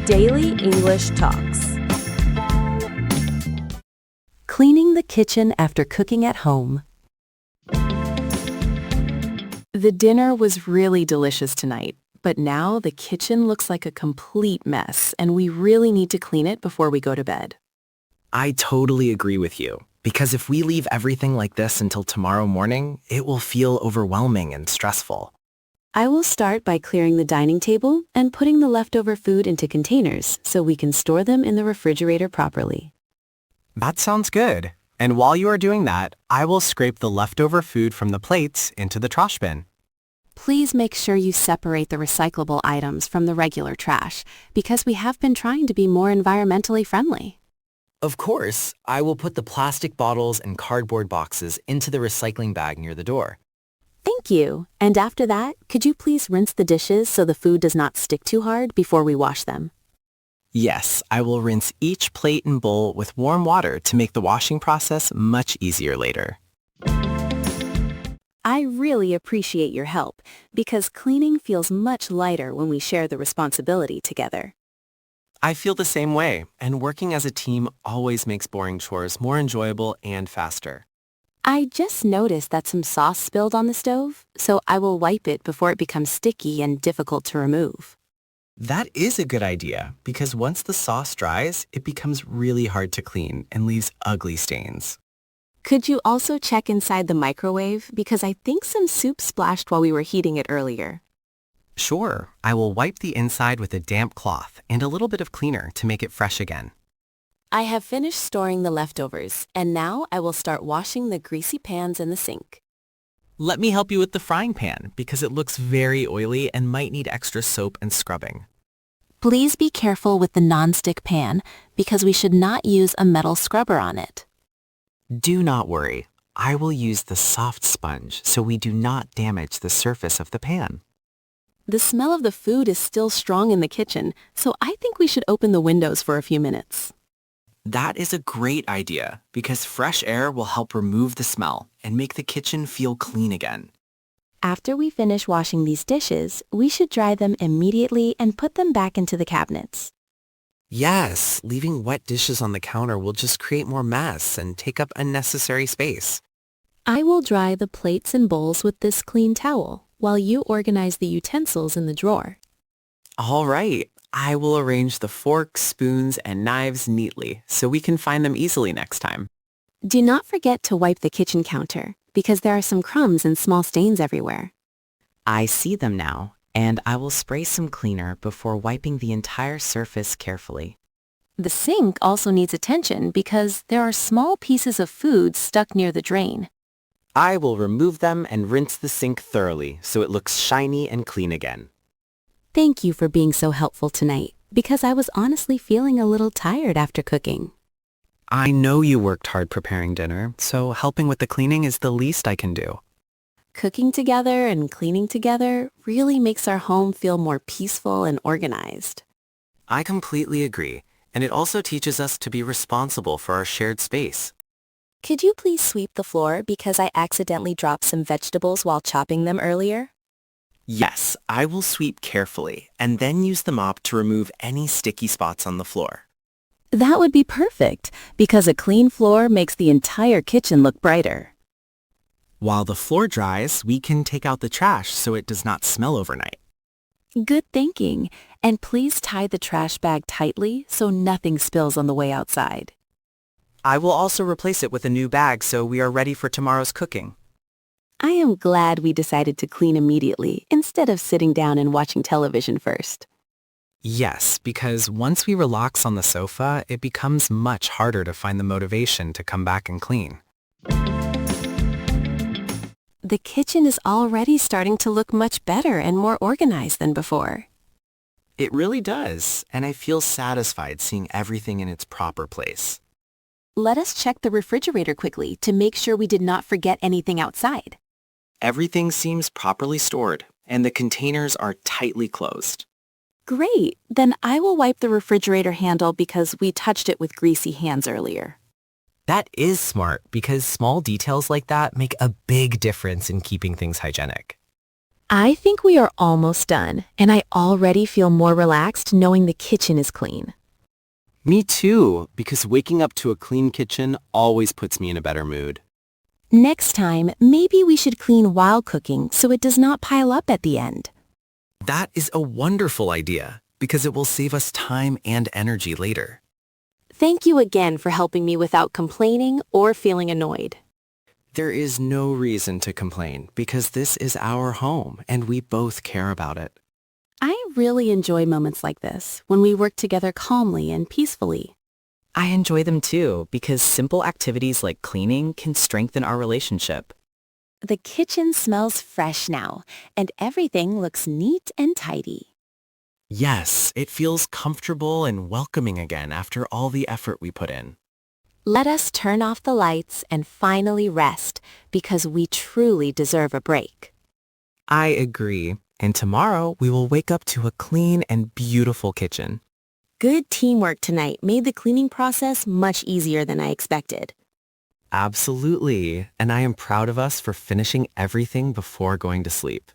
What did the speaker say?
Daily English Talks. Cleaning the kitchen after cooking at home. The dinner was really delicious tonight, but now the kitchen looks like a complete mess and we really need to clean it before we go to bed. I totally agree with you, because if we leave everything like this until tomorrow morning, it will feel overwhelming and stressful. I will start by clearing the dining table and putting the leftover food into containers so we can store them in the refrigerator properly. That sounds good. And while you are doing that, I will scrape the leftover food from the plates into the trash bin. Please make sure you separate the recyclable items from the regular trash, because we have been trying to be more environmentally friendly. Of course, I will put the plastic bottles and cardboard boxes into the recycling bag near the door. Thank you. And after that, could you please rinse the dishes so the food does not stick too hard before we wash them? Yes, I will rinse each plate and bowl with warm water to make the washing process much easier later. I really appreciate your help, because cleaning feels much lighter when we share the responsibility together. I feel the same way, and working as a team always makes boring chores more enjoyable and faster. I just noticed that some sauce spilled on the stove, so I will wipe it before it becomes sticky and difficult to remove. That is a good idea, because once the sauce dries, it becomes really hard to clean and leaves ugly stains. Could you also check inside the microwave, because I think some soup splashed while we were heating it earlier? Sure, I will wipe the inside with a damp cloth and a little bit of cleaner to make it fresh again. I have finished storing the leftovers, and now I will start washing the greasy pans in the sink. Let me help you with the frying pan, because it looks very oily and might need extra soap and scrubbing. Please be careful with the non-stick pan, because we should not use a metal scrubber on it. Do not worry. I will use the soft sponge so we do not damage the surface of the pan. The smell of the food is still strong in the kitchen, so I think we should open the windows for a few minutes. That is a great idea, because fresh air will help remove the smell and make the kitchen feel clean again. After we finish washing these dishes, we should dry them immediately and put them back into the cabinets. Yes, leaving wet dishes on the counter will just create more mess and take up unnecessary space. I will dry the plates and bowls with this clean towel, while you organize the utensils in the drawer. All right, I will arrange the forks, spoons, and knives neatly so we can find them easily next time. Do not forget to wipe the kitchen counter, because there are some crumbs and small stains everywhere. I see them now, and I will spray some cleaner before wiping the entire surface carefully. The sink also needs attention because there are small pieces of food stuck near the drain. I will remove them and rinse the sink thoroughly so it looks shiny and clean again. Thank you for being so helpful tonight, because I was honestly feeling a little tired after cooking. I know you worked hard preparing dinner, so helping with the cleaning is the least I can do. Cooking together and cleaning together really makes our home feel more peaceful and organized. I completely agree, and it also teaches us to be responsible for our shared space. Could you please sweep the floor, because I accidentally dropped some vegetables while chopping them earlier? Yes, I will sweep carefully and then use the mop to remove any sticky spots on the floor. That would be perfect, because a clean floor makes the entire kitchen look brighter. While the floor dries, we can take out the trash so it does not smell overnight. Good thinking, and please tie the trash bag tightly so nothing spills on the way outside. I will also replace it with a new bag so we are ready for tomorrow's cooking. I am glad we decided to clean immediately instead of sitting down and watching television first. Yes, because once we relax on the sofa, it becomes much harder to find the motivation to come back and clean. The kitchen is already starting to look much better and more organized than before. It really does, and I feel satisfied seeing everything in its proper place. Let us check the refrigerator quickly to make sure we did not forget anything outside. Everything seems properly stored, and the containers are tightly closed. Great! Then I will wipe the refrigerator handle because we touched it with greasy hands earlier. That is smart, because small details like that make a big difference in keeping things hygienic. I think we are almost done, and I already feel more relaxed knowing the kitchen is clean. Me too, because waking up to a clean kitchen always puts me in a better mood. Next time, maybe we should clean while cooking so it does not pile up at the end. That is a wonderful idea, because it will save us time and energy later. Thank you again for helping me without complaining or feeling annoyed. There is no reason to complain, because this is our home and we both care about it. I really enjoy moments like this, when we work together calmly and peacefully. I enjoy them too, because simple activities like cleaning can strengthen our relationship. The kitchen smells fresh now, and everything looks neat and tidy. Yes, it feels comfortable and welcoming again after all the effort we put in. Let us turn off the lights and finally rest, because we truly deserve a break. I agree. And tomorrow we will wake up to a clean and beautiful kitchen. Good teamwork tonight made the cleaning process much easier than I expected. Absolutely. And I am proud of us for finishing everything before going to sleep.